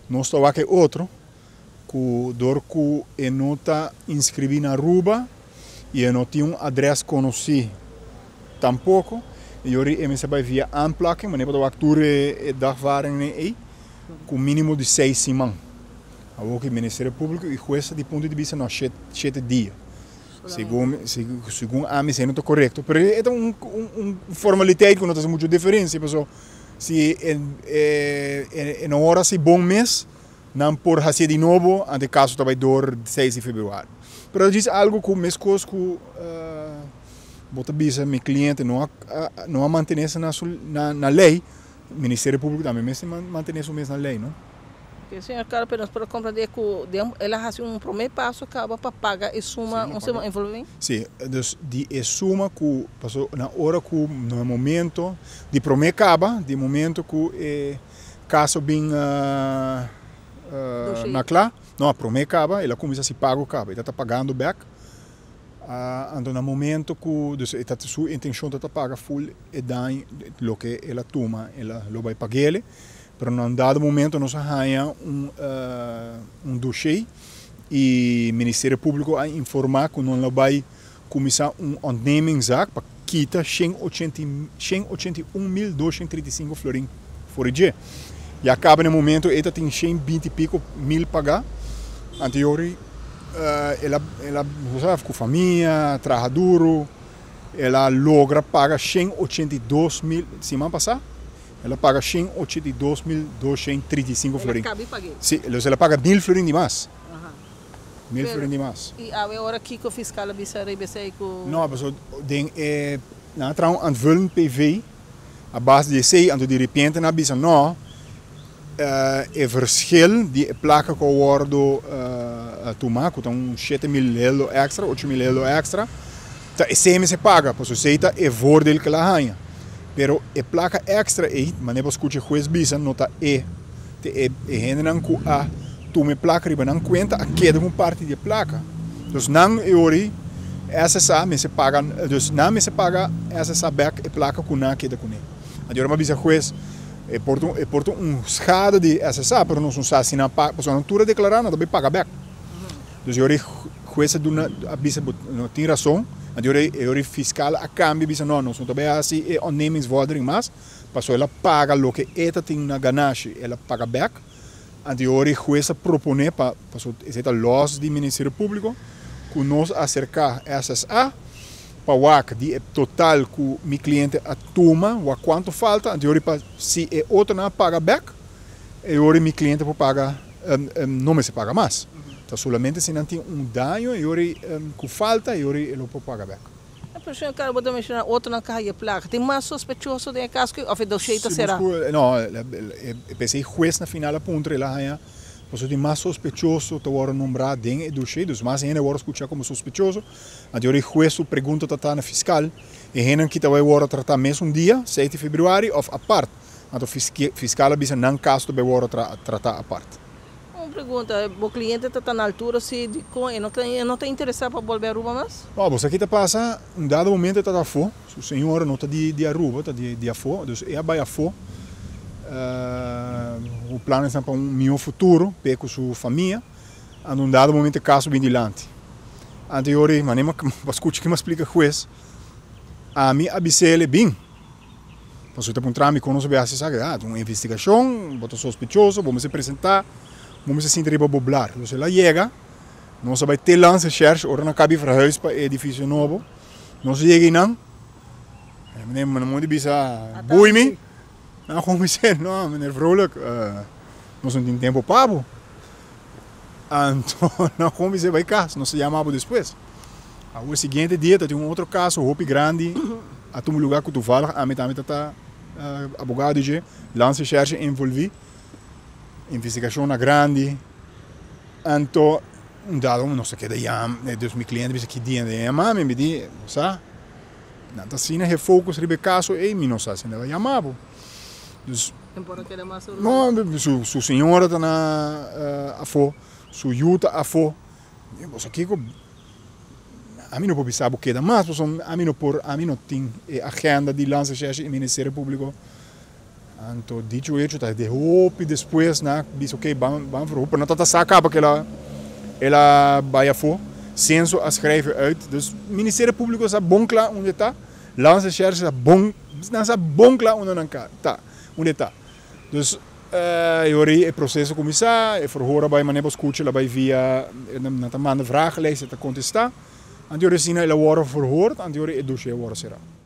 Nós estamos aqui outro, que door que não está inscrito na Aruba e não tem um adres conhecido tampouco. E hoje você vai via aanplakken, maar neem dat toer dagvaring aí, com mínimo de 6 semanas. Ook o Ministério Público e jueza de ponto de vista não 7 dias. Segundo a mim, não está correto. Mas é uma formalidade que não tem muita diferença. Se na hora se bom mês, não por fazer de novo, ante caso também dor 6 de fevereiro. Mas diz algo que mês coisa que bota bisa meu cliente não mantém-se na lei. O Ministério Público também mantém-se na lei, não? Porque, senhor, cara, apenas para compreender que ela faz primeiro passo acaba para pagar e suma envolvimento? Sim, de suma que passou na hora que no momento de primeiro acaba, de momento que caso bem na clá, não, primeiro acaba, ela começa a se pagar o cabo, ela está pagando back. Então, no momento que a sua intenção de pagar full e daí o que ela toma, ela vai pagar ele. Mas num dado momento nós ganhamos dossiê e o Ministério Público a informar que nós vai começar ontnemingszaak para quitar 181.235 florins por dia. E acaba no momento ela tem 120 e pico mil pagar. Anterior ela com família, trabalha duro, ela logra pagar 182 mil semana passada. Ela paga 182.235 florins. Sim, ela paga 1.000 florins de mais. 1.000 florins de mais. E a hora aqui que o fiscal avisa não, mas na trão aanvullend PV, a base de C, en de repente na bisa não, verschil die plakken kan worden toemaken, dan 7.000 euro extra, 8.000 euro extra, dat is se paga, por isso é voordeel que ela ganha. Pero a placa extra aí, mas não escute juiz bisa, nota te generan que a tome placa riba não conta a cada uma parte da placa. Dus não euri essa me se paga, dus não me se paga essa back a placa com na cada com ele. Agora mas bisa juiz porto schade de essa, pero não são assim na paga, porque não tudo declarar nada bem paga back. Dus euri juiz do na bisa não tem razão. Agora fiscal a cambio bisa não são também assim é ontnemingsvordering mas passou ela paga o que ela tem na ganância ela paga back agora jueza propõe para passou essa loss do Ministério Público que nós acercar essas para o de total que o meu cliente toma o quanto falta agora se é outra não paga back agora meu cliente paga não me se paga mais. Então, solamente se não tem dano, e que falta, e ele pode pagar back. Mas, senhor, cara, vou mencionar outro na carreira placa. Tem mais sospechoso de caso que, ou do jeito será? Não, pensei que o juiz na final a ponta, ele ganha, porque tem mais sospechoso, que agora nombrado dentro do jeito, mas ainda agora escutar como sospechoso. Agora o juiz pergunta está na fiscal, e ainda que vai agora tratar mesmo dia, 7 de fevereiro, ou a parte. Então, o fiscal avisa não caso vai agora tratar a parte. Pergunta, o cliente está na altura se não está interessado para volver a Aruba mais? Bom, você aqui passa dado momento está fora, o senhor não está de Aruba, está de fora, então vai a fora. O plano é para meu futuro, com sua família, e dado momento caso bem dilante. Anterior, mas nem escute que me explica o juiz, a mim avisei ele bem. Você está encontrando com nós bem assim, uma investigação, bota sospechoso, vamos se apresentar. Vamos se sentir para boblar. Então, ela chega, nós vai ter lance cherche, ora na cabe para huis para edifício novo. Nós chega não, não moet bisa boei me. Nou, como dizer, não, meneer Vrolijk, nós não temos tempo para. Então, não como dizer vai casa, nós chamamos depois. O seguinte dia tem outro caso, Hopi Grande, a um lugar que tu fala, a mim também está advogado de lance cherche envolvido. Investigação na grande, então dado não sei que daí dos meus clientes disse que dia de chamar me diz, sabe, não assim é foco ribe caso e me não sabe se vai chamar, dus não su senhora está na afo, su yuta afo, você aqui a mim não pode saber o que dá mais, a mim não tem agenda de lança chefe do Ministério Público. Então, dito isso, tá de roupa e depois, né, diz, ok, vamos roupa, não tá sacaba que ela vai a for, censo a escreve uit, dus o Ministério Público está bom lá onde está, lança cherche está bom lá onde não está, onde está. Dus, eu o processo começar, eu verhoren bij meneer Boscoetje, ela vai via, na manda vragenlijst te contestar, en die ela worden verhoord, en die het dossier worden será.